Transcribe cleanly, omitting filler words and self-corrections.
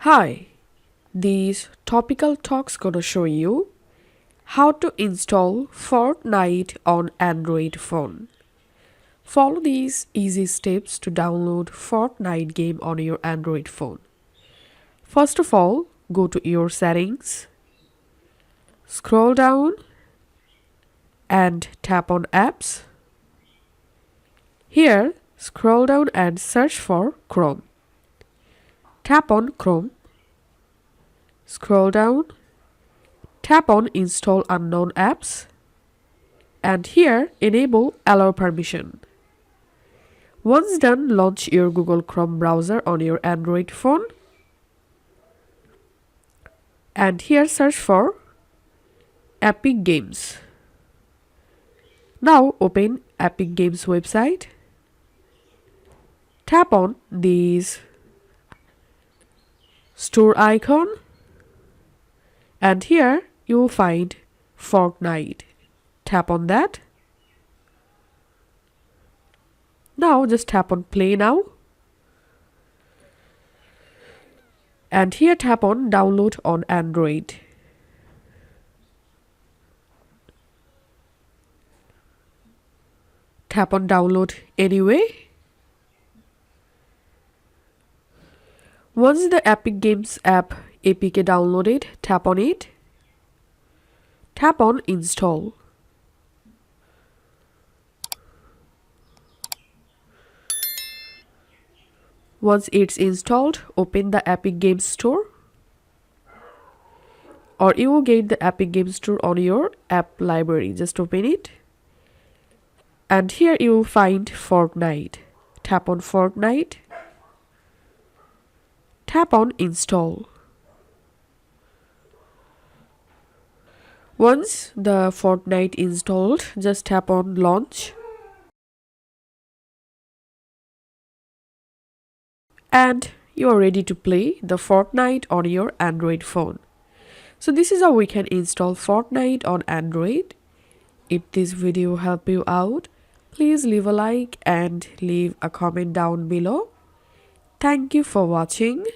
Hi, these topical talks gonna show you how to install Fortnite on Android phone. Follow these easy steps to download Fortnite game on your Android phone. First of all, go to your settings, scroll down and tap on apps. Here, scroll down and search for Chrome. Tap on Chrome. Scroll down. Tap on Install Unknown Apps. And here, enable Allow Permission. Once done, launch your Google Chrome browser on your Android phone. And here, search for Epic Games. Now, open Epic Games website. Tap on this store icon. And here, you will find Fortnite. Tap on that. Now just tap on play now. And here tap on download on Android. Tap on download anyway. Once the Epic Games app APK downloaded, tap on it. Tap on install. Once it's installed, open the Epic Games Store, or you will get the Epic Games Store on your app library. Just open it, and here you will find Fortnite. Tap on Fortnite. Tap on install. Once the Fortnite installed, just tap on launch. And you are ready to play the Fortnite on your Android phone. So this is how we can install Fortnite on Android. If this video helped you out, please leave a like and leave a comment down below. Thank you for watching.